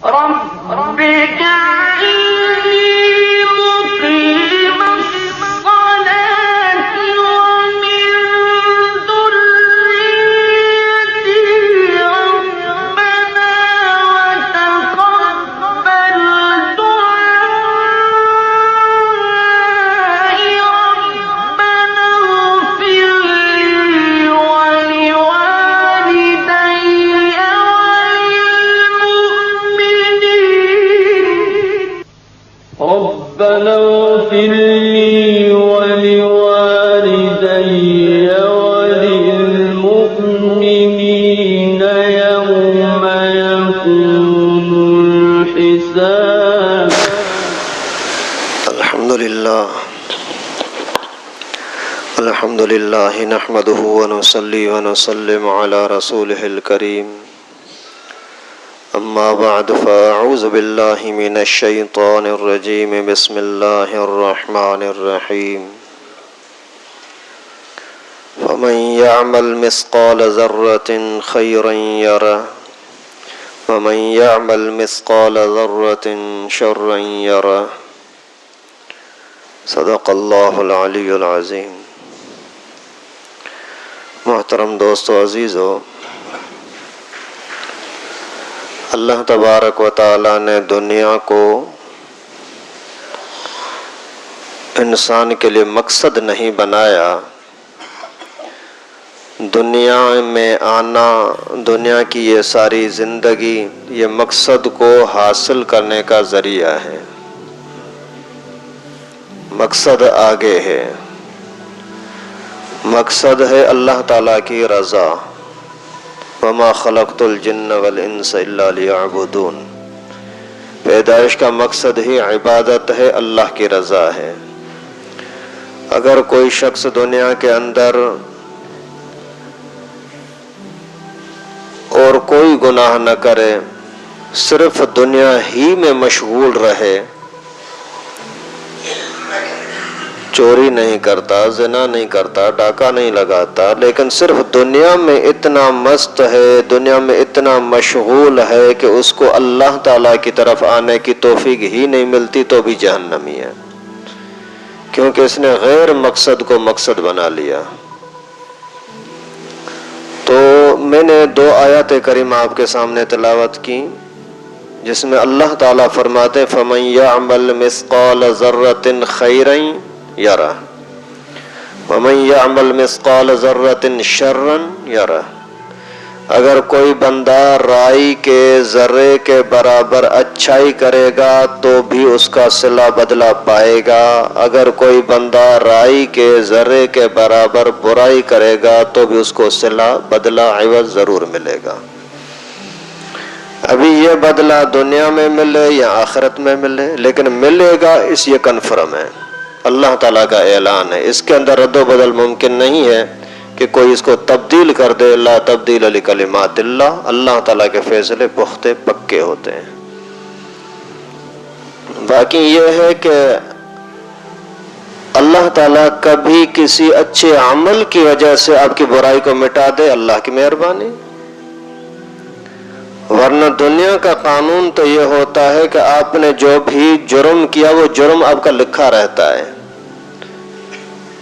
رب اجعلني مقيم الصلاة ومن ذريتي ربنا وتقبل دعائي ربنا اغفر لي ولوالدي ربنا اغفر لي ولوالدي وللمؤمنين يوم يقوم الحساب. الحمد لله نحمده ونصلي ونسلم على رسوله الكريم. أما بعد فأعوذ بالله من الشيطان الرجيم. بسم الله الرحمن الرحيم. فمن يعمل مثقال ذرة خيرا يره ومن يعمل مثقال ذرة شرا يره. صدق اللہ العلی العظیم. محترم دوستو عزیزو، اللہ تبارک و تعالی نے دنیا کو انسان کے لیے مقصد نہیں بنایا. دنیا میں آنا، دنیا کی یہ ساری زندگی، یہ مقصد کو حاصل کرنے کا ذریعہ ہے. مقصد آگے ہے، مقصد ہے اللہ تعالیٰ کی رضا. وما خلقت الجن والانس الا لیعبدون. پیدائش کا مقصد ہی عبادت ہے، اللہ کی رضا ہے. اگر کوئی شخص دنیا کے اندر اور کوئی گناہ نہ کرے، صرف دنیا ہی میں مشغول رہے، چوری نہیں کرتا، زنا نہیں کرتا، ڈاکہ نہیں لگاتا، لیکن صرف دنیا میں اتنا مست ہے، دنیا میں اتنا مشغول ہے کہ اس کو اللہ تعالیٰ کی طرف آنے کی توفیق ہی نہیں ملتی، تو بھی جہنمی ہے، کیونکہ اس نے غیر مقصد کو مقصد بنا لیا. تو میں نے 2 آیات کریمہ آپ کے سامنے تلاوت کی، جس میں اللہ تعالیٰ فرماتے فَمَن يَعْمَلْ مِثْقَالَ ذَرَّةٍ خَيْرًا یرا ومن یعمل مثقال ذرۃ شرا یرا. اگر کوئی بندہ رائی کے ذرے کے برابر اچھائی کرے گا تو بھی اس کا صلہ بدلہ پائے گا. اگر کوئی بندہ رائی کے ذرے کے برابر برائی کرے گا تو بھی اس کو صلہ بدلہ عوض ضرور ملے گا. ابھی یہ بدلہ دنیا میں ملے یا آخرت میں ملے، لیکن ملے گا، اس یہ کنفرم ہے، اللہ تعالیٰ کا اعلان ہے. اس کے اندر رد و بدل ممکن نہیں ہے کہ کوئی اس کو تبدیل کر دے. لا تبدیل لکلمات اللہ. اللہ تعالیٰ کے فیصلے پختے پکے ہوتے ہیں. باقی یہ ہے کہ اللہ تعالیٰ کبھی کسی اچھے عمل کی وجہ سے آپ کی برائی کو مٹا دے، اللہ کی مہربانی. ورنہ دنیا کا قانون تو یہ ہوتا ہے کہ آپ نے جو بھی جرم کیا وہ جرم آپ کا لکھا رہتا ہے.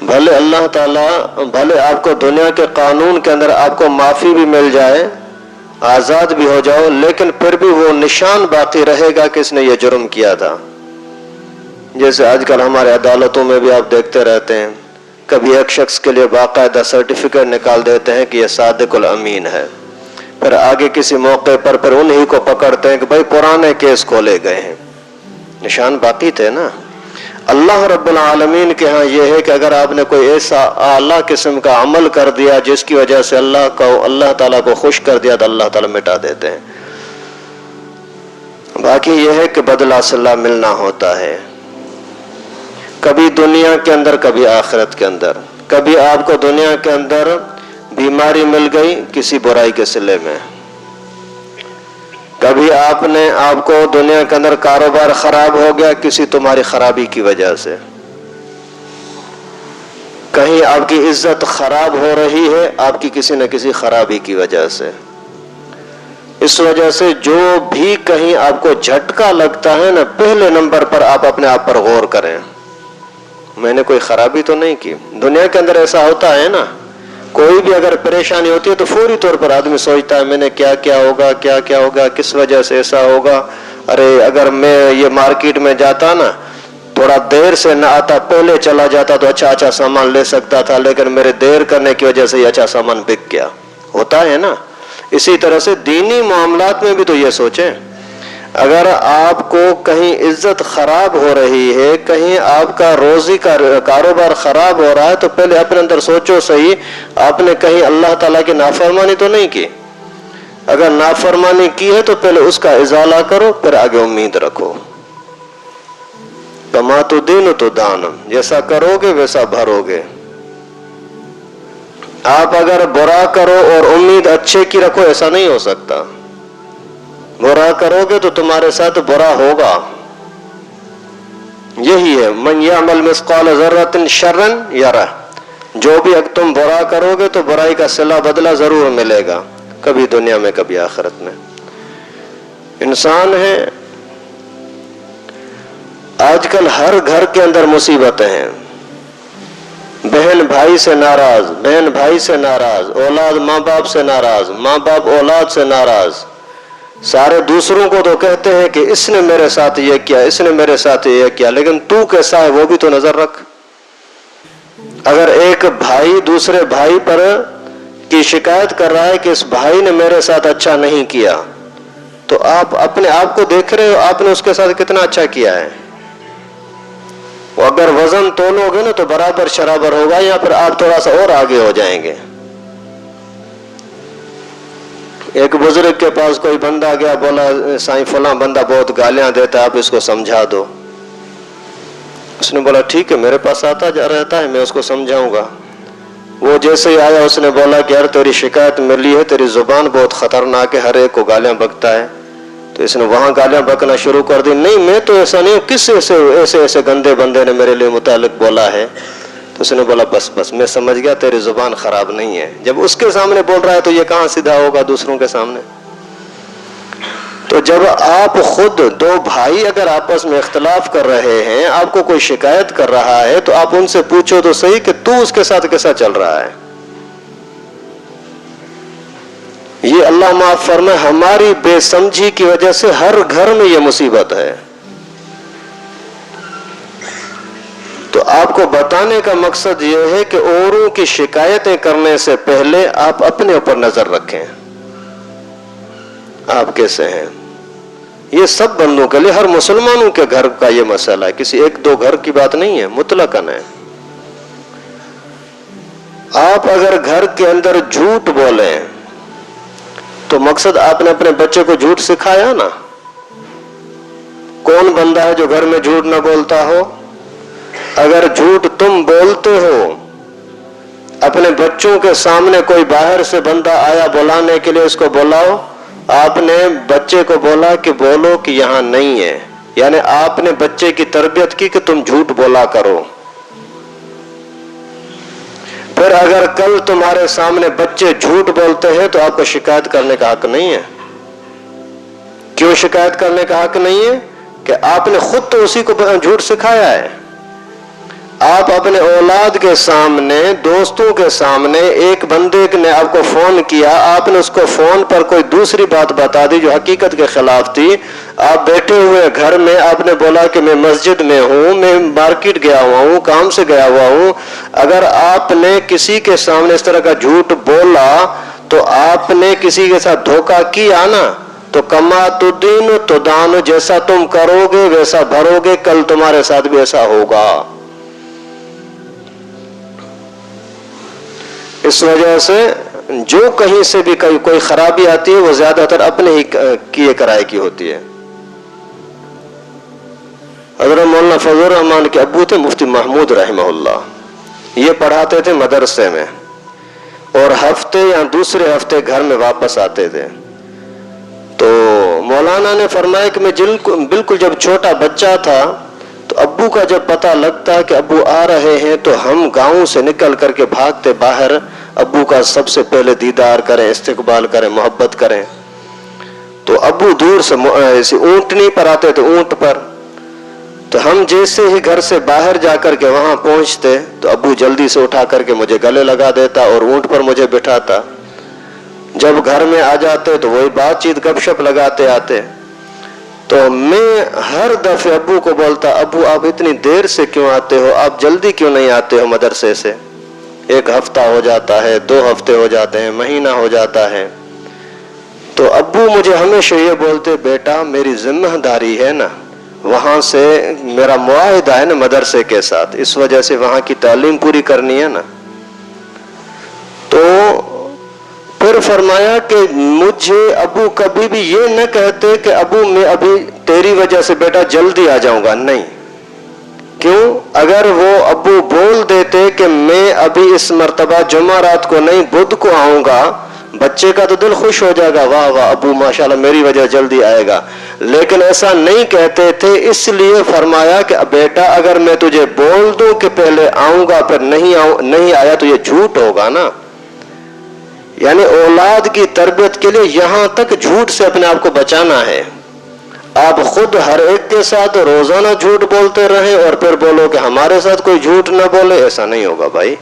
بھلے اللہ تعالیٰ، بھلے آپ کو دنیا کے قانون کے اندر آپ کو معافی بھی مل جائے، آزاد بھی ہو جاؤ، لیکن پھر بھی وہ نشان باقی رہے گا کہ اس نے یہ جرم کیا تھا. جیسے آج کل ہمارے عدالتوں میں بھی آپ دیکھتے رہتے ہیں، کبھی ایک شخص کے لیے باقاعدہ سرٹیفکیٹ نکال دیتے ہیں کہ یہ صادق الامین ہے، پھر آگے کسی موقع پر پھر انہی کو پکڑتے ہیں کہ بھائی پرانے کیس کھولے گئے ہیں. نشان باقی تھے نا. اللہ رب العالمین کے ہاں یہ ہے کہ اگر آپ نے کوئی ایسا اعلیٰ قسم کا عمل کر دیا جس کی وجہ سے اللہ تعالیٰ کو خوش کر دیا تو اللہ تعالیٰ مٹا دیتے ہیں. باقی یہ ہے کہ بدلہ صلہ ملنا ہوتا ہے، کبھی دنیا کے اندر کبھی آخرت کے اندر. کبھی آپ کو دنیا کے اندر بیماری مل گئی کسی برائی کے صلے میں، کبھی آپ کو دنیا کے اندر کاروبار خراب ہو گیا کسی تمہاری خرابی کی وجہ سے، کہیں آپ کی عزت خراب ہو رہی ہے آپ کی کسی نہ کسی خرابی کی وجہ سے. اس وجہ سے جو بھی کہیں آپ کو جھٹکا لگتا ہے نا، پہلے نمبر پر آپ اپنے آپ پر غور کریں، میں نے کوئی خرابی تو نہیں کی۔ دنیا کے اندر ایسا ہوتا ہے نا، کوئی بھی اگر پریشانی ہوتی ہے تو فوری طور پر آدمی سوچتا ہے میں نے کیا کیا ہوگا، کیا کیا ہوگا، کس وجہ سے ایسا ہوگا۔ ارے اگر میں یہ مارکیٹ میں جاتا نا، تھوڑا دیر سے نہ آتا، پہلے چلا جاتا تو اچھا سامان لے سکتا تھا، لیکن میرے دیر کرنے کی وجہ سے یہ اچھا سامان بک گیا۔ ہوتا ہے نا۔ اسی طرح سے دینی معاملات میں بھی تو یہ سوچیں، اگر آپ کو کہیں عزت خراب ہو رہی ہے، کہیں آپ کا روزی کا کاروبار خراب ہو رہا ہے، تو پہلے اپنے اندر سوچو صحیح، آپ نے کہیں اللہ تعالیٰ کی نافرمانی تو نہیں کی؟ اگر نافرمانی کی ہے تو پہلے اس کا ازالہ کرو، پھر آگے امید رکھو۔ کما تو دین تو دانم، جیسا کرو گے ویسا بھرو گے۔ آپ اگر برا کرو اور امید اچھے کی رکھو، ایسا نہیں ہو سکتا۔ برا کرو گے تو تمہارے ساتھ برا ہوگا۔ یہی ہے من یعمل مثقال ذرۃ شرا یرہ، جو بھی اگر تم برا کرو گے تو برائی کا صلہ بدلہ ضرور ملے گا، کبھی دنیا میں کبھی آخرت میں۔ انسان ہے، آج کل ہر گھر کے اندر مصیبتیں ہیں، بہن بھائی سے ناراض، بہن بھائی سے ناراض، اولاد ماں باپ سے ناراض، ماں باپ اولاد سے ناراض۔ سارے دوسروں کو تو کہتے ہیں کہ اس نے میرے ساتھ یہ کیا، اس نے میرے ساتھ یہ کیا، لیکن تو کیسا ہے وہ بھی تو نظر رکھ۔ اگر ایک بھائی دوسرے بھائی پر کی شکایت کر رہا ہے کہ اس بھائی نے میرے ساتھ اچھا نہیں کیا، تو آپ اپنے آپ کو دیکھ رہے ہو آپ نے اس کے ساتھ کتنا اچھا کیا ہے؟ اگر وزن تولو گے نا تو برابر شرابر ہوگا، یا پھر آپ تھوڑا سا اور آگے ہو جائیں گے۔ ایک بزرگ کے پاس کوئی بندہ گیا، بولا سائیں فلاں بندہ بہت گالیاں دیتا ہے، آپ اس کو سمجھا دو۔ اس نے بولا ٹھیک ہے، میرے پاس آتا جا رہتا ہے، میں اس کو سمجھاؤں گا۔ وہ جیسے ہی آیا اس نے بولا کہ یار تیری شکایت ملی ہے، تیری زبان بہت خطرناک ہے، ہر ایک کو گالیاں بکتا ہے۔ تو اس نے وہاں گالیاں بکنا شروع کر دی۔ نہیں میں تو ایسا نہیں ہوں، کس ایسے گندے بندے نے میرے لیے متعلق بولا ہے؟ تو اس نے بولا بس میں سمجھ گیا تیری زبان خراب نہیں ہے۔ جب اس کے سامنے بول رہا ہے تو یہ کہاں سیدھا ہوگا دوسروں کے سامنے؟ تو جب آپ خود دو بھائی اگر آپس میں اختلاف کر رہے ہیں، آپ کو کوئی شکایت کر رہا ہے، تو آپ ان سے پوچھو تو صحیح کہ تو اس کے ساتھ کیسا چل رہا ہے۔ یہ اللہ معاف فرمائے، ہماری بے سمجھی کی وجہ سے ہر گھر میں یہ مصیبت ہے۔ تو آپ کو بتانے کا مقصد یہ ہے کہ اوروں کی شکایتیں کرنے سے پہلے آپ اپنے اوپر نظر رکھیں، آپ کیسے ہیں۔ یہ سب بندوں کے لیے، ہر مسلمانوں کے گھر کا یہ مسئلہ ہے، کسی ایک دو گھر کی بات نہیں ہے، مطلقاً ہے۔ آپ اگر گھر کے اندر جھوٹ بولیں تو مقصد آپ نے اپنے بچے کو جھوٹ سکھایا نا۔ کون بندہ ہے جو گھر میں جھوٹ نہ بولتا ہو؟ اگر جھوٹ تم بولتے ہو، اپنے بچوں کے سامنے کوئی باہر سے بندہ آیا بلانے کے لیے، اس کو بلاؤ، آپ نے بچے کو بولا کہ بولو کہ یہاں نہیں ہے، یعنی آپ نے بچے کی تربیت کی کہ تم جھوٹ بولا کرو۔ پھر اگر کل تمہارے سامنے بچے جھوٹ بولتے ہیں تو آپ کو شکایت کرنے کا حق نہیں ہے۔ کیوں شکایت کرنے کا حق نہیں ہے؟ کہ آپ نے خود تو اسی کو جھوٹ سکھایا ہے۔ آپ اپنے اولاد کے سامنے، دوستوں کے سامنے، ایک بندے نے آپ کو فون کیا، آپ نے اس کو فون پر کوئی دوسری بات بتا دی جو حقیقت کے خلاف تھی۔ آپ بیٹھے ہوئے گھر میں آپ نے بولا کہ میں مسجد میں ہوں، میں مارکیٹ گیا ہوا ہوں، کام سے گیا ہوا ہوں۔ اگر آپ نے کسی کے سامنے اس طرح کا جھوٹ بولا تو آپ نے کسی کے ساتھ دھوکہ کیا نا۔ تو کما تو دین تو دان، جیسا تم کرو گے ویسا بھرو گے، کل تمہارے ساتھ بھی ایسا ہوگا۔ اس وجہ سے جو کہیں سے بھی کوئی خرابی آتی ہے وہ زیادہ تر اپنے ہی کیے کرائے کی ہوتی ہے۔ حضرت مولانا فضل الرحمان کے ابو تھے مفتی محمود رحمہ اللہ، یہ پڑھاتے تھے مدرسے میں، اور ہفتے یا دوسرے ہفتے گھر میں واپس آتے تھے۔ تو مولانا نے فرمایا کہ میں بالکل جب چھوٹا بچہ تھا تو ابو کا جب پتہ لگتا کہ ابو آ رہے ہیں تو ہم گاؤں سے نکل کر کے بھاگتے باہر، ابو کا سب سے پہلے دیدار کریں، استقبال کریں، محبت کریں۔ تو ابو دور سے اونٹنی پر آتے تھے، اونٹ پر. تو ہم جیسے ہی گھر سے باہر جا کر کے وہاں پہنچتے تو ابو جلدی سے اٹھا کر کے مجھے گلے لگا دیتا اور اونٹ پر مجھے بٹھاتا. جب گھر میں آ جاتے تو وہی بات چیت گپ شپ لگاتے آتے. تو میں ہر دفعہ ابو کو بولتا، ابو آپ اتنی دیر سے کیوں آتے ہو، آپ جلدی کیوں نہیں آتے ہو مدرسے سے؟ 1 ہفتہ ہو جاتا ہے، 2 ہفتے ہو جاتے ہیں، مہینہ ہو جاتا ہے. تو ابو مجھے ہمیشہ یہ بولتے، بیٹا میری ذمہ داری ہے نا، وہاں سے میرا معاہدہ ہے نا مدرسے کے ساتھ، اس وجہ سے وہاں کی تعلیم پوری کرنی ہے نا. تو پھر فرمایا کہ مجھے ابو کبھی بھی یہ نہ کہتے کہ ابو میں ابھی تیری وجہ سے بیٹا جلدی آ جاؤں گا، نہیں. کیوں؟ اگر وہ ابو بول دیتے کہ میں ابھی اس مرتبہ جمعرات کو نہیں بدھ کو آؤں گا، بچے کا تو دل خوش ہو جائے گا، واہ واہ ابو ماشاءاللہ میری وجہ جلدی آئے گا. لیکن ایسا نہیں کہتے تھے، اس لیے فرمایا کہ بیٹا اگر میں تجھے بول دوں کہ پہلے آؤں گا پھر نہیں آیا تو یہ جھوٹ ہوگا نا. یعنی اولاد کی تربیت کے لیے یہاں تک جھوٹ سے اپنے آپ کو بچانا ہے. آپ خود ہر ایک کے ساتھ روزانہ جھوٹ بولتے رہیں اور پھر بولو کہ ہمارے ساتھ کوئی جھوٹ نہ بولے، ایسا نہیں ہوگا بھائی.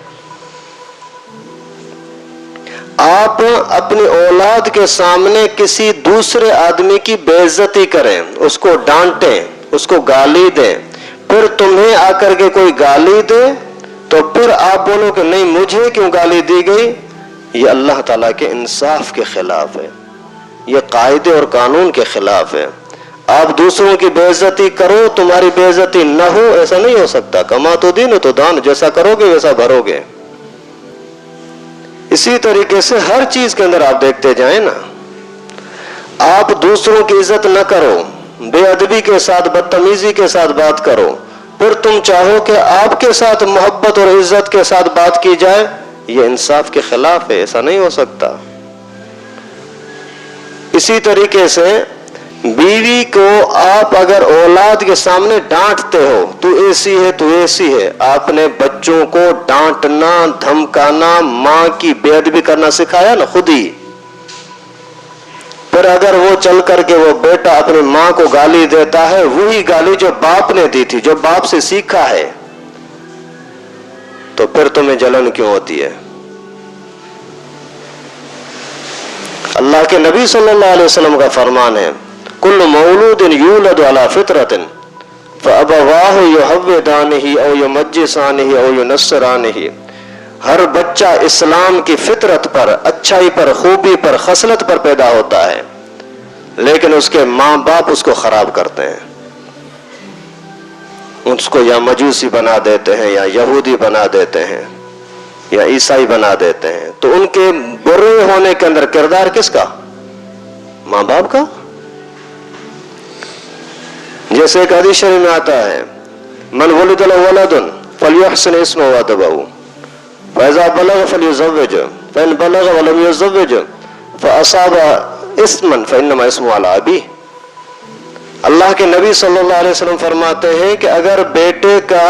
آپ اپنی اولاد کے سامنے کسی دوسرے آدمی کی بے عزتی کریں، اس کو ڈانٹیں، اس کو گالی دیں، پھر تمہیں آ کر کے کوئی گالی دے تو پھر آپ بولو کہ نہیں مجھے کیوں گالی دی گئی، یہ اللہ تعالیٰ کے انصاف کے خلاف ہے، یہ قاعدے اور قانون کے خلاف ہے. آپ دوسروں کی بے عزتی کرو، تمہاری بے عزتی نہ ہو، ایسا نہیں ہو سکتا. کما تو دین تو دان، جیسا کرو گے ویسا بھرو گے. اسی طریقے سے ہر چیز کے اندر آپ دیکھتے جائیں نا، آپ دوسروں کی عزت نہ کرو، بے ادبی کے ساتھ بدتمیزی کے ساتھ بات کرو، پھر تم چاہو کہ آپ کے ساتھ محبت اور عزت کے ساتھ بات کی جائے، یہ انصاف کے خلاف ہے، ایسا نہیں ہو سکتا. اسی طریقے سے بیوی کو آپ اگر اولاد کے سامنے ڈانٹتے ہو، تو ایسی ہے تو ایسی ہے، آپ نے بچوں کو ڈانٹنا دھمکانا ماں کی بے ادبی کرنا سکھایا نا خود ہی. پھر اگر وہ چل کر کے وہ بیٹا اپنی ماں کو گالی دیتا ہے، وہی گالی جو باپ نے دی تھی، جو باپ سے سیکھا ہے، تو پھر تمہیں جلن کیوں ہوتی ہے؟ اللہ کے نبی صلی اللہ علیہ وسلم کا فرمان ہے، کل مولود یولد علی فطرۃ فابواہ یحودانہ او یمجسانہ او ینصرانہ. ہر بچہ اسلام کی فطرت پر، اچھائی پر، خوبی پر، خصلت پر پیدا ہوتا ہے، لیکن اس کے ماں باپ اس کو خراب کرتے ہیں، اس کو یا مجوسی بنا دیتے ہیں، یا یہودی بنا دیتے ہیں، یا عیسائی بنا دیتے ہیں. تو ان کے برے ہونے کے اندر کردار کس کا؟ ماں باپ کا. جیسے ایک حدیث شریف میں آتا ہے، من ولد له ولد فليحسن اسمه وادبه فاذا بلغ فليزوجه فان بلغ ولم يزوج فاصاب اسما فانما اسمه على ابيه. اللہ کے نبی صلی اللہ علیہ وسلم فرماتے ہیں کہ اگر بیٹے کا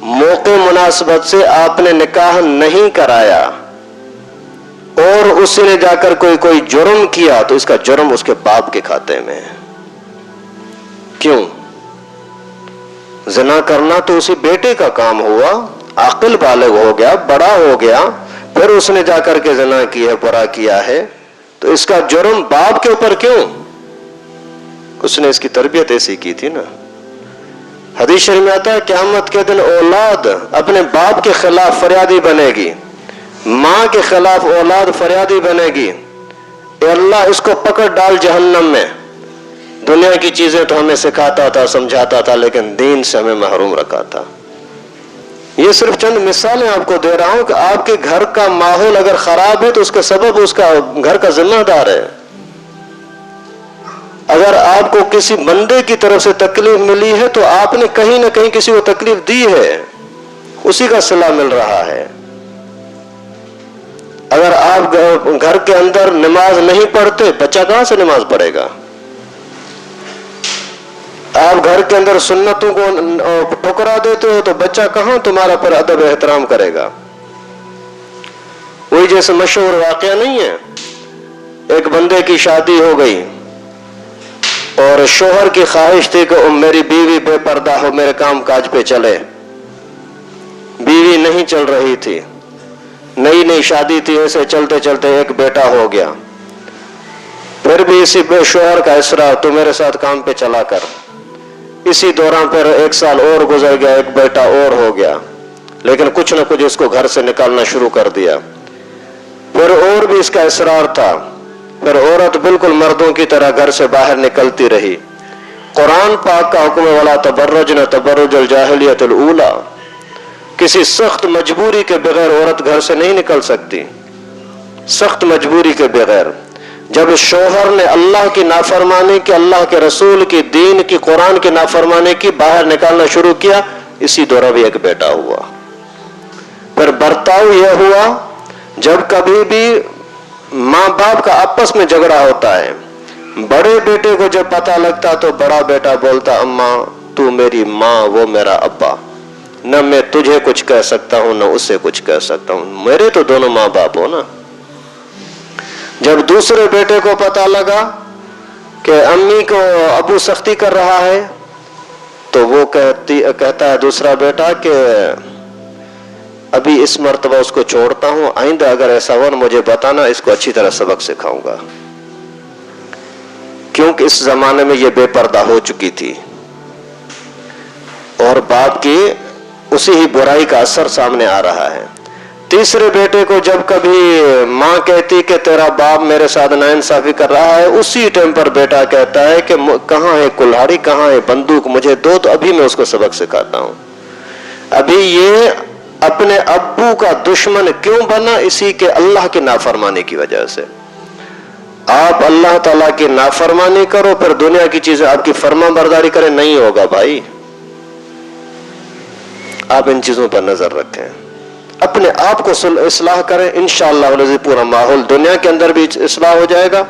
موقع مناسبت سے آپ نے نکاح نہیں کرایا اور اس نے جا کر کوئی جرم کیا تو اس کا جرم اس کے باپ کے کھاتے میں ہے. کیوں؟ زنا کرنا تو اسی بیٹے کا کام ہوا، عاقل بالغ ہو گیا، بڑا ہو گیا، پھر اس نے جا کر کے زنا کیا ہے، برا کیا ہے، تو اس کا جرم باپ کے اوپر کیوں؟ اس نے اس کی تربیت ایسی کی تھی نا. حدیث شریف میں آتا ہے قیامت کے دن اولاد اپنے باپ کے خلاف فریادی بنے گی، ماں کے خلاف اولاد فریادی بنے گی، اے اللہ اس کو پکڑ ڈال جہنم میں. دنیا کی چیزیں تو ہمیں سکھاتا تھا، سمجھاتا تھا، لیکن دین سے ہمیں محروم رکھا تھا. یہ صرف چند مثالیں آپ کو دے رہا ہوں کہ آپ کے گھر کا ماحول اگر خراب ہے تو اس کا سبب اس کا گھر کا ذمہ دار ہے. اگر آپ کو کسی بندے کی طرف سے تکلیف ملی ہے تو آپ نے کہیں نہ کہیں کسی کو تکلیف دی ہے، اسی کا صلہ مل رہا ہے. اگر آپ گھر کے اندر نماز نہیں پڑھتے، بچہ کہاں سے نماز پڑھے گا؟ آپ گھر کے اندر سنتوں کو ٹھکرا دیتے ہو تو بچہ کہاں تمہارا پر ادب احترام کرے گا؟ وہی جیسے مشہور واقعہ نہیں ہے، ایک بندے کی شادی ہو گئی، اور شوہر کی خواہش تھی کہ میری بیوی بے پردہ ہو، میرے کام کاج پہ چلے. بیوی نہیں چل رہی تھی، نئی نئی شادی تھی، ایسے چلتے چلتے ایک بیٹا ہو گیا. پھر بھی اسی شوہر کا اصرار، تو میرے ساتھ کام پہ چلا کر. اسی دوران پھر 1 سال اور گزر گیا، ایک بیٹا اور ہو گیا، لیکن کچھ نہ کچھ اس کو گھر سے نکالنا شروع کر دیا. پھر اور بھی اس کا اصرار تھا. پھر عورت بالکل مردوں کی طرح گھر سے باہر نکلتی رہی. قرآن پاک کا حکم ولا تبرجن تبرج الجاہلیت الاولی، کسی سخت مجبوری کے بغیر عورت گھر سے نہیں نکل سکتی، سخت مجبوری کے بغیر. جب شوہر نے اللہ کی نافرمانی کی، اللہ کے رسول کی، دین کی، قرآن کی نافرمانی کی، باہر نکالنا شروع کیا، اسی دوران بھی ایک بیٹا ہوا. پھر برتاؤ یہ ہوا، جب کبھی بھی ماں باپ کا آپس میں جھگڑا ہوتا ہے، بڑے بیٹے کو جب پتہ لگتا تو بڑا بیٹا بولتا اماں تو میری ماں، وہ میرا ابا، نہ میں تجھے کچھ کہہ سکتا ہوں نہ اسے کچھ کہہ سکتا ہوں، میرے تو دونوں ماں باپ ہو نا. جب دوسرے بیٹے کو پتہ لگا کہ امی کو ابو سختی کر رہا ہے تو وہ کہتا ہے دوسرا بیٹا کہ ابھی اس مرتبہ اس کو چھوڑتا ہوں، آئندہ اگر ایسا ہوا مجھے بتانا، اس کو اچھی طرح سبق سکھاؤں گا. کیونکہ اس زمانے میں یہ بے پردہ ہو چکی تھی اور باپ کی اسی ہی برائی کا اثر سامنے آ رہا ہے. تیسرے بیٹے کو جب کبھی ماں کہتی کہ تیرا باپ میرے ساتھ ناانصافی کر رہا ہے، اسی ٹائم پر بیٹا کہتا ہے کہ کہاں ہے کلہاڑی، کہاں ہے بندوق، مجھے دو تو ابھی میں اس کو سبق سکھاتا ہوں. ابھی یہ اپنے ابو کا دشمن کیوں بنا؟ اسی کے اللہ کی نافرمانی کی وجہ سے. آپ اللہ تعالیٰ کی نافرمانی کرو، پھر دنیا کی چیزیں آپ کی فرما برداری کریں، نہیں ہوگا بھائی. آپ ان چیزوں پر نظر رکھیں، اپنے آپ کو اصلاح کریں، انشاءاللہ پورا ماحول دنیا کے اندر بھی اصلاح ہو جائے گا،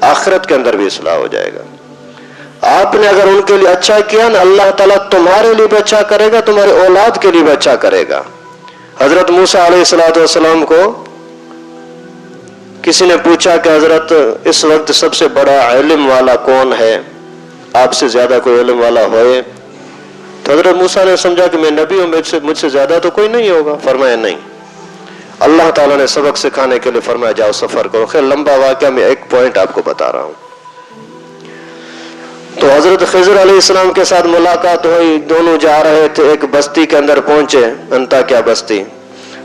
آخرت کے اندر بھی اصلاح ہو جائے گا. آپ نے اگر ان کے لیے اچھا کیا نا، اللہ تعالیٰ تمہارے لیے بھی اچھا کرے گا، تمہارے اولاد کے لیے بھی اچھا کرے گا. حضرت موسیٰ علیہ السلام کو کسی نے پوچھا کہ حضرت اس وقت سب سے بڑا علم والا کون ہے، آپ سے زیادہ کوئی علم والا ہوئے؟ تو حضرت موسیٰ نے سمجھا کہ میں نبی ہوں، مجھ سے زیادہ تو کوئی نہیں ہوگا. فرمایا نہیں. اللہ تعالیٰ نے سبق سکھانے کے لیے فرمایا جاؤ سفر کرو. خیر لمبا واقعہ، میں ایک پوائنٹ آپ کو بتا رہا ہوں. تو حضرت خضر علیہ السلام کے ساتھ ملاقات ہوئی، دونوں جا رہے تھے، ایک بستی کے اندر پہنچے، انطاکیہ بستی.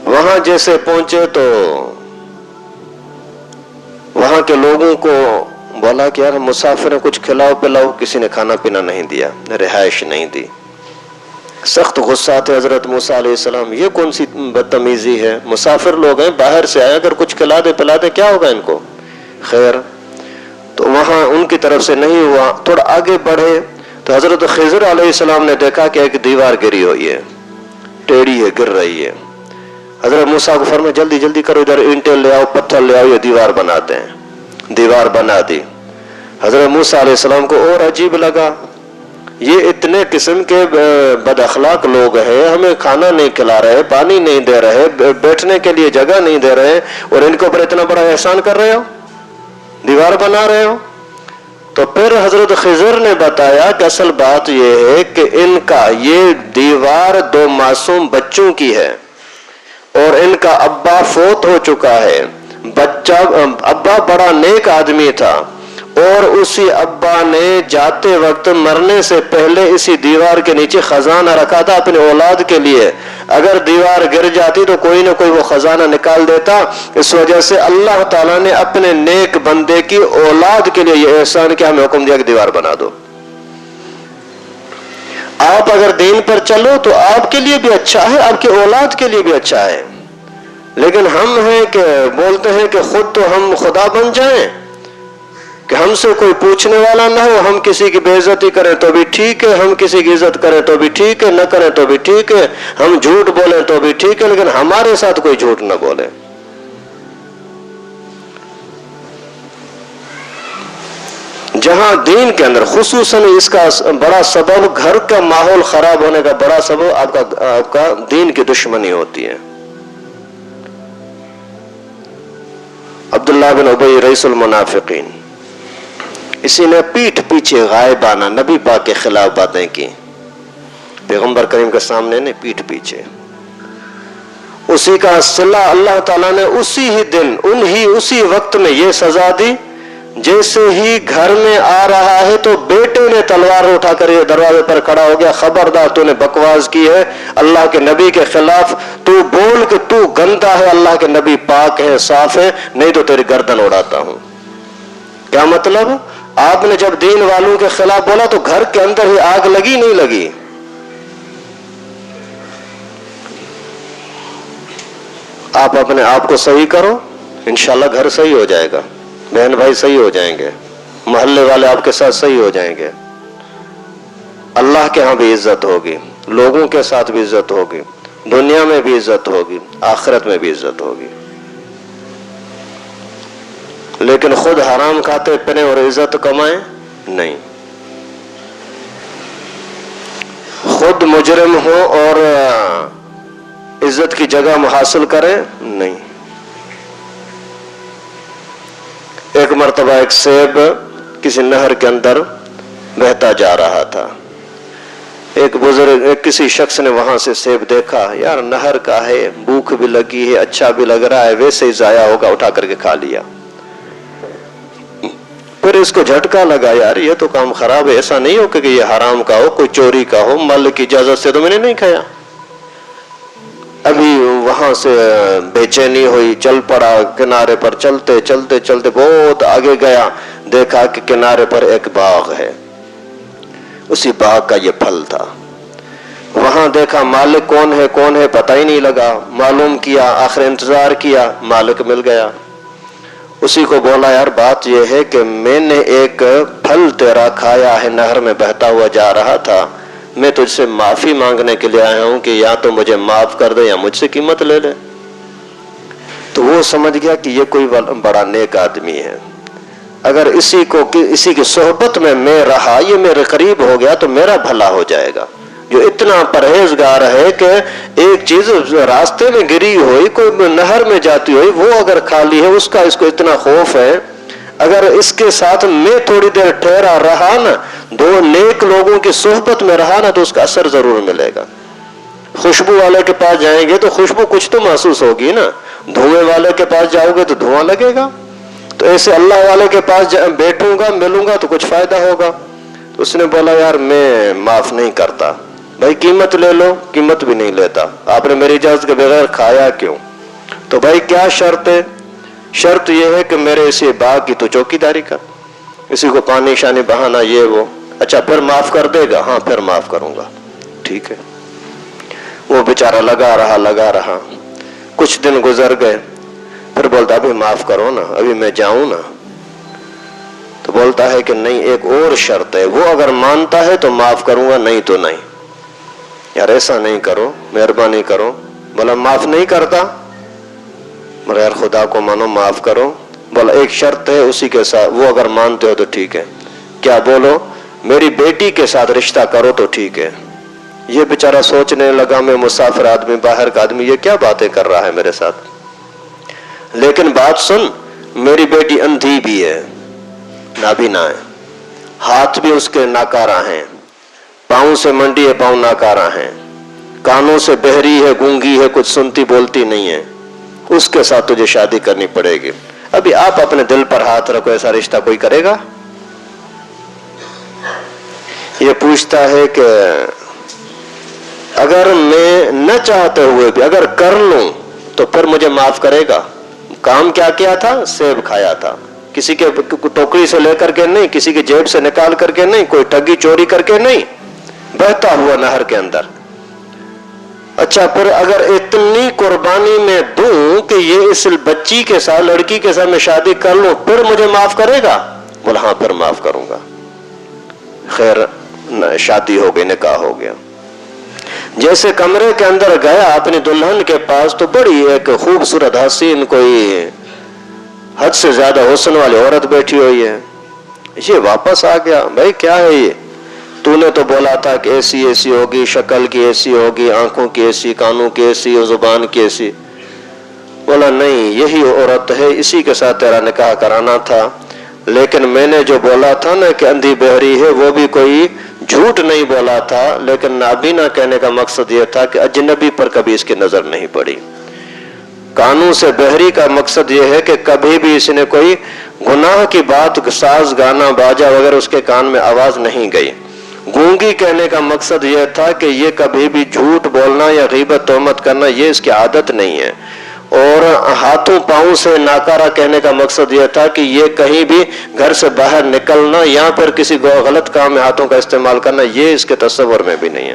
وہاں جیسے پہنچے تو وہاں کے لوگوں کو بولا کہ یار مسافر ہیں، کچھ کھلاؤ پلاؤ. کسی نے کھانا پینا نہیں دیا، رہائش نہیں دی. سخت غصہ تھے حضرت موسیٰ علیہ السلام، یہ کون سی بدتمیزی ہے، مسافر لوگ ہیں، باہر سے آئے، اگر کچھ کھلا دے پلا دے کیا ہوگا ان کو. خیر تو وہاں ان کی طرف سے نہیں ہوا. تھوڑا آگے بڑھے تو حضرت خضر علیہ السلام نے دیکھا کہ ایک دیوار گری ہوئی ہے، ٹیڑھی ہے، گر رہی ہے. حضرت موسیٰ کو فرمایا جلدی جلدی کرو، ادھر اینٹیں لے آؤ، پتھر لے آؤ، یہ دیوار بناتے ہیں. دیوار بنا دی. حضرت موسیٰ علیہ السلام کو اور عجیب لگا، یہ اتنے قسم کے بد اخلاق لوگ ہیں، ہمیں کھانا نہیں کھلا رہے، پانی نہیں دے رہے، بیٹھنے کے لیے جگہ نہیں دے رہے، اور ان کے اوپر اتنا بڑا احسان کر رہے ہو، دیوار بنا رہے ہو. تو پھر حضرت خضر نے بتایا کہ اصل بات یہ ہے کہ ان کا یہ دیوار 2 معصوم بچوں کی ہے، اور ان کا ابا فوت ہو چکا ہے. ابا بڑا نیک آدمی تھا، اور اسی ابا نے جاتے وقت مرنے سے پہلے اسی دیوار کے نیچے خزانہ رکھا تھا اپنے اولاد کے لیے. اگر دیوار گر جاتی تو کوئی نہ کوئی وہ خزانہ نکال دیتا. اس وجہ سے اللہ تعالیٰ نے اپنے نیک بندے کی اولاد کے لیے یہ احسان کیا، ہمیں حکم دیا کہ دیوار بنا دو. آپ اگر دین پر چلو تو آپ کے لیے بھی اچھا ہے، آپ کی اولاد کے لیے بھی اچھا ہے. لیکن ہم ہیں کہ بولتے ہیں کہ خود تو ہم خدا بن جائیں، کہ ہم سے کوئی پوچھنے والا نہ ہو، ہم کسی کی بے عزتی کریں تو بھی ٹھیک ہے، ہم کسی کی عزت کریں تو بھی ٹھیک ہے، نہ کریں تو بھی ٹھیک ہے، ہم جھوٹ بولیں تو بھی ٹھیک ہے، لیکن ہمارے ساتھ کوئی جھوٹ نہ بولے. جہاں دین کے اندر خصوصاً اس کا بڑا سبب، گھر کا ماحول خراب ہونے کا بڑا سبب آپ کا دین کی دشمنی ہوتی ہے. عبداللہ بن ابی رئیس المنافقین اسی نے پیٹھ پیچھے غائبانہ نبی پاک کے خلاف باتیں کی، پیغمبر کریم کے سامنے نہیں، پیٹھ پیچھے۔ اسی کا صلہ اللہ تعالیٰ نے اسی ہی دن اسی وقت میں یہ سزا دی، جیسے ہی گھر میں آ رہا ہے تو بیٹے نے تلوار اٹھا کر یہ دروازے پر کھڑا ہو گیا، خبردار تو نے بکواس کی ہے اللہ کے نبی کے خلاف، تو بول کہ تو گندا ہے، اللہ کے نبی پاک ہے، صاف ہے، نہیں تو تیری گردن اڑاتا ہوں۔ کیا مطلب؟ آپ نے جب دین والوں کے خلاف بولا تو گھر کے اندر ہی آگ لگی نہیں لگی؟ آپ اپنے آپ کو صحیح کرو، انشاءاللہ گھر صحیح ہو جائے گا، بہن بھائی صحیح ہو جائیں گے، محلے والے آپ کے ساتھ صحیح ہو جائیں گے، اللہ کے ہاں بھی عزت ہوگی، لوگوں کے ساتھ بھی عزت ہوگی، دنیا میں بھی عزت ہوگی، آخرت میں بھی عزت ہوگی۔ لیکن خود حرام کھاتے پینے اور عزت کمائیں نہیں، خود مجرم ہو اور عزت کی جگہ حاصل کرے نہیں۔ ایک مرتبہ ایک سیب کسی نہر کے اندر بہتا جا رہا تھا، ایک بزرگ کسی شخص نے وہاں سے سیب دیکھا، یار نہر کا ہے، بھوک بھی لگی ہے، اچھا بھی لگ رہا ہے، ویسے ہی ضائع ہوگا، اٹھا کر کے کھا لیا۔ پھر اس کو جھٹکا لگا، یار یہ تو کام خراب ہے، ایسا نہیں ہو کہ یہ حرام کا ہو، کوئی چوری کا ہو، مالک کی اجازت سے تو میں نے نہیں کھایا۔ ابھی وہاں سے بے چینی ہوئی، چل پڑا کنارے پر، چلتے چلتے چلتے بہت آگے گیا، دیکھا کہ کنارے پر ایک باغ ہے، اسی باغ کا یہ پھل تھا۔ وہاں دیکھا مالک کون ہے پتہ ہی نہیں لگا، معلوم کیا، آخر انتظار کیا، مالک مل گیا۔ اسی کو بولا، یار بات یہ ہے کہ میں نے ایک پھل تیرا کھایا ہے، نہر میں بہتا ہوا جا رہا تھا، میں تجھ سے معافی مانگنے کے لیے آیا ہوں کہ یا تو مجھے معاف کر دے یا مجھ سے قیمت لے لے۔ تو وہ سمجھ گیا کہ یہ کوئی بڑا نیک آدمی ہے، اگر اسی کی صحبت میں رہا، یہ میرے قریب ہو گیا تو میرا بھلا ہو جائے گا۔ جو اتنا پرہیزگار ہے کہ ایک چیز راستے میں گری ہوئی، کوئی نہر میں جاتی ہوئی، وہ اگر کھالی ہے، اس کو اتنا خوف ہے، اگر اس کے ساتھ میں تھوڑی دیر ٹھہرا رہا نا، دو نیک لوگوں کی صحبت میں رہا نا، تو اس کا اثر ضرور ملے گا۔ خوشبو والے کے پاس جائیں گے تو خوشبو کچھ تو محسوس ہوگی نا، دھوئیں والے کے پاس جاؤ گے تو دھواں لگے گا، تو ایسے اللہ والے کے پاس بیٹھوں گا، ملوں گا تو کچھ فائدہ ہوگا۔ تو اس نے بولا، یار میں معاف نہیں کرتا، بھائی قیمت لے لو، قیمت بھی نہیں لیتا، آپ نے میری اجازت کے بغیر کھایا کیوں؟ تو بھائی کیا شرط ہے؟ شرط یہ ہے کہ میرے اسی باغ کی تو چوکی داری کر، اسی کو پانی شانی بہانا، یہ وہ۔ اچھا پھر معاف کر دے گا؟ ہاں پھر معاف کروں گا، ٹھیک ہے۔ وہ بیچارہ لگا رہا، کچھ دن گزر گئے، پھر بولتا ابھی معاف کرو نا، ابھی میں جاؤں نا۔ تو بولتا ہے کہ نہیں، ایک اور شرط ہے، وہ اگر مانتا ہے تو معاف کروں گا، نہیں تو نہیں۔ یار ایسا نہیں کرو، مہربانی کرو۔ بولا معاف نہیں کرتا؟ بولا یار خدا کو مانو، معاف کرو۔ بولا ایک شرط ہے، اسی کے ساتھ وہ اگر مانتے ہو تو ٹھیک ہے۔ کیا؟ بولو۔ میری بیٹی کے ساتھ رشتہ کرو تو ٹھیک ہے۔ یہ بیچارہ سوچنے لگا، میں مسافر آدمی، باہر کا آدمی، یہ کیا باتیں کر رہا ہے میرے ساتھ؟ لیکن بات سن، میری بیٹی اندھی بھی ہے، نابینا ہے، ہاتھ بھی اس کے ناکارہ ہیں، پاؤں سے منڈی ہے، پاؤں ناکارہ ہیں، کانوں سے بہری ہے، گونگی ہے، کچھ سنتی بولتی نہیں ہے، اس کے ساتھ تجھے شادی کرنی پڑے گی۔ ابھی آپ اپنے دل پر ہاتھ رکھو، ایسا رشتہ کوئی کرے گا؟ یہ پوچھتا ہے کہ اگر میں نہ چاہتے ہوئے بھی اگر کر لوں تو پھر مجھے معاف کرے گا؟ کام کیا کیا تھا؟ سیب کھایا تھا، کسی کے ٹوکری سے لے کر کے نہیں، کسی کے جیب سے نکال کر کے نہیں، کوئی ٹھگی چوری کر کے نہیں، بہتا ہوا نہر کے اندر۔ اچھا پھر اگر اتنی قربانی میں دوں کہ یہ اس بچی کے ساتھ، لڑکی کے ساتھ میں شادی کر لوں، پھر مجھے معاف کرے گا؟ بولا ہاں پھر معاف کروں گا۔ خیر شادی ہو گئی، نکاح ہو گیا۔ جیسے کمرے کے اندر گیا اپنی دلہن کے پاس تو بڑی ایک خوبصورت حسین، کوئی حد سے زیادہ حسن والی عورت بیٹھی ہوئی ہے۔ یہ واپس آ گیا، بھائی کیا ہے یہ؟ تو نے تو بولا تھا کہ ایسی ہوگی، شکل کی ایسی ہوگی، آنکھوں کی ایسی، کانوں کی ایسی، زبان کی ایسی۔ بولا نہیں، یہی عورت ہے، اسی کے ساتھ تیرا نکاح کرانا تھا، لیکن میں نے جو بولا تھا نا کہ اندھی بہری ہے، وہ بھی کوئی جھوٹ نہیں بولا تھا، لیکن نابینا کہنے کا مقصد یہ تھا کہ اجنبی پر کبھی اس کی نظر نہیں پڑی۔ کانوں سے بہری کا مقصد یہ ہے کہ کبھی بھی اس نے کوئی گناہ کی بات، ساز گانا باجا وغیرہ اس کے کان میں آواز نہیں گئی۔ گونگی کہنے کا مقصد یہ تھا کہ یہ کبھی بھی جھوٹ بولنا یا غیبت تہمت کرنا یہ اس کی عادت نہیں ہے۔ اور ہاتھوں پاؤں سے ناکارہ کہنے کا مقصد یہ تھا کہ یہ کہیں بھی گھر سے باہر نکلنا یا پھر کسی غلط کام میں ہاتھوں کا استعمال کرنا یہ اس کے تصور میں بھی نہیں ہے۔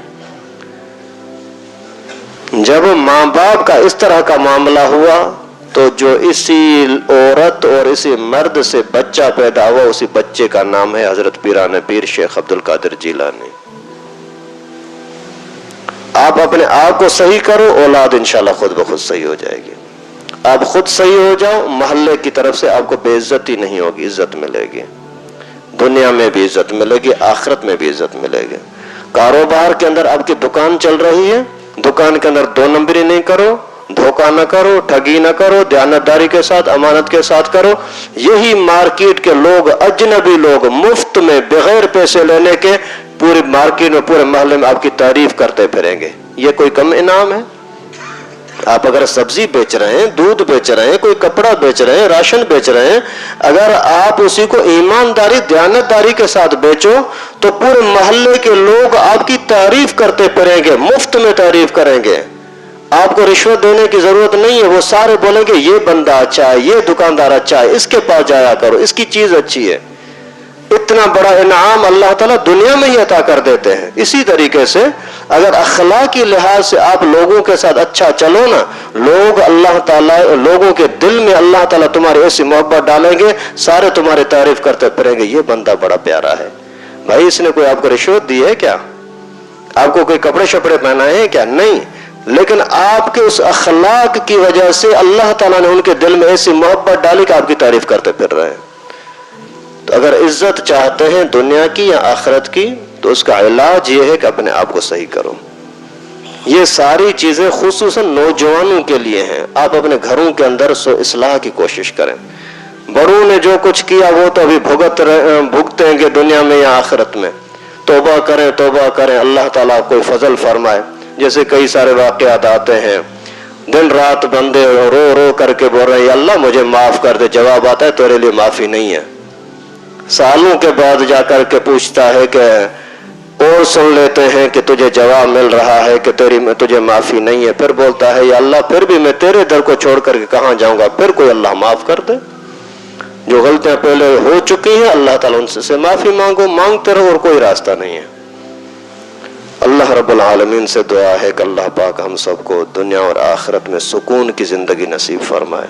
جب ماں باپ کا اس طرح کا معاملہ ہوا تو جو اسی عورت اور اسی مرد سے بچہ پیدا ہوا، اسی بچے کا نام ہے حضرت پیران پیر شیخ عبد القادر جیلانی۔ آپ اپنے آپ کو صحیح کرو، اولاد انشاءاللہ خود بخود صحیح ہو جائے گی۔ آپ خود صحیح ہو جاؤ، محلے کی طرف سے آپ کو بے عزتی نہیں ہوگی، عزت ملے گی، دنیا میں بھی عزت ملے گی، آخرت میں بھی عزت ملے گی۔ کاروبار کے اندر آپ کی دکان چل رہی ہے، دکان کے اندر دو نمبری نہیں کرو، دھوکہ نہ کرو، ٹھگی نہ کرو، دیانتداری کے ساتھ، امانت کے ساتھ کرو۔ یہی مارکیٹ کے لوگ، اجنبی لوگ مفت میں بغیر پیسے لینے کے پوری مارکیٹ میں، پورے محلے میں آپ کی تعریف کرتے پھریں گے۔ یہ کوئی کم انعام ہے؟ آپ اگر سبزی بیچ رہے ہیں، دودھ بیچ رہے ہیں، کوئی کپڑا بیچ رہے ہیں، راشن بیچ رہے ہیں، اگر آپ اسی کو ایمانداری، دیانتداری کے ساتھ بیچو تو پورے محلے کے لوگ آپ کی تعریف کرتے پھریں گے، مفت میں تعریف کریں گے۔ آپ کو رشوت دینے کی ضرورت نہیں ہے، وہ سارے بولیں گے یہ بندہ اچھا ہے، یہ دکاندار اچھا ہے، اس کے پاس جایا کرو، اس کی چیز اچھی ہے۔ اتنا بڑا انعام اللہ تعالیٰ دنیا میں ہی عطا کر دیتے ہیں۔ اسی طریقے سے اگر اخلاقی لحاظ سے آپ لوگوں کے ساتھ اچھا چلو نا، لوگ اللہ تعالیٰ، لوگوں کے دل میں اللہ تعالیٰ تمہاری ایسی محبت ڈالیں گے، سارے تمہاری تعریف کرتے پھریں گے، یہ بندہ بڑا پیارا ہے۔ بھائی اس نے کوئی آپ کو رشوت دی ہے کیا؟ آپ کو کوئی کپڑے شپڑے پہنائے ہیں کیا؟ نہیں، لیکن آپ کے اس اخلاق کی وجہ سے اللہ تعالیٰ نے ان کے دل میں ایسی محبت ڈالی کہ آپ کی تعریف کرتے پھر رہے ہیں۔ تو اگر عزت چاہتے ہیں دنیا کی یا آخرت کی تو اس کا علاج یہ ہے کہ اپنے آپ کو صحیح کرو۔ یہ ساری چیزیں خصوصاً نوجوانوں کے لیے ہیں۔ آپ اپنے گھروں کے اندر اصلاح کی کوشش کریں۔ بڑوں نے جو کچھ کیا وہ تو ابھی بھگتیں گے دنیا میں یا آخرت میں۔ توبہ کریں، توبہ کریں، اللہ تعالیٰ کوئی فضل فرمائے۔ جیسے کئی سارے واقعات آتے ہیں، دن رات بندے رو رو کر کے بول رہے ہیں یا اللہ مجھے معاف کر دے، جواب آتا ہے تیرے لیے معافی نہیں ہے۔ سالوں کے بعد جا کر کے پوچھتا ہے کہ اور سن لیتے ہیں کہ تجھے جواب مل رہا ہے کہ تجھے معافی نہیں ہے، پھر بولتا ہے یا اللہ پھر بھی میں تیرے در کو چھوڑ کر کے کہاں جاؤں گا، پھر کوئی اللہ معاف کر دے۔ جو غلطیاں پہلے ہو چکی ہیں اللہ تعالیٰ ان سے معافی مانگو، مانگتے رہو، اور کوئی راستہ نہیں ہے۔ اللہ رب العالمین سے دعا ہے کہ اللہ پاک ہم سب کو دنیا اور آخرت میں سکون کی زندگی نصیب فرمائے۔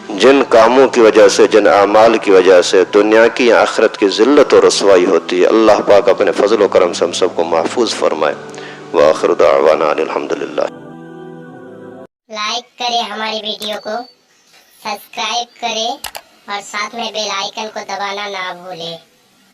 جن کاموں کی وجہ سے، جن اعمال کی وجہ سے دنیا کی یا آخرت کی ذلت و رسوائی ہوتی ہے، اللہ پاک اپنے فضل و کرم سے ہم سب کو محفوظ فرمائے۔ وآخر دعوانا الحمدللہ۔ لائک کریں ہماری ویڈیو کو، سبسکرائب کریں اور ساتھ میں بیل آئیکن کو دبانا نہ بھولیں۔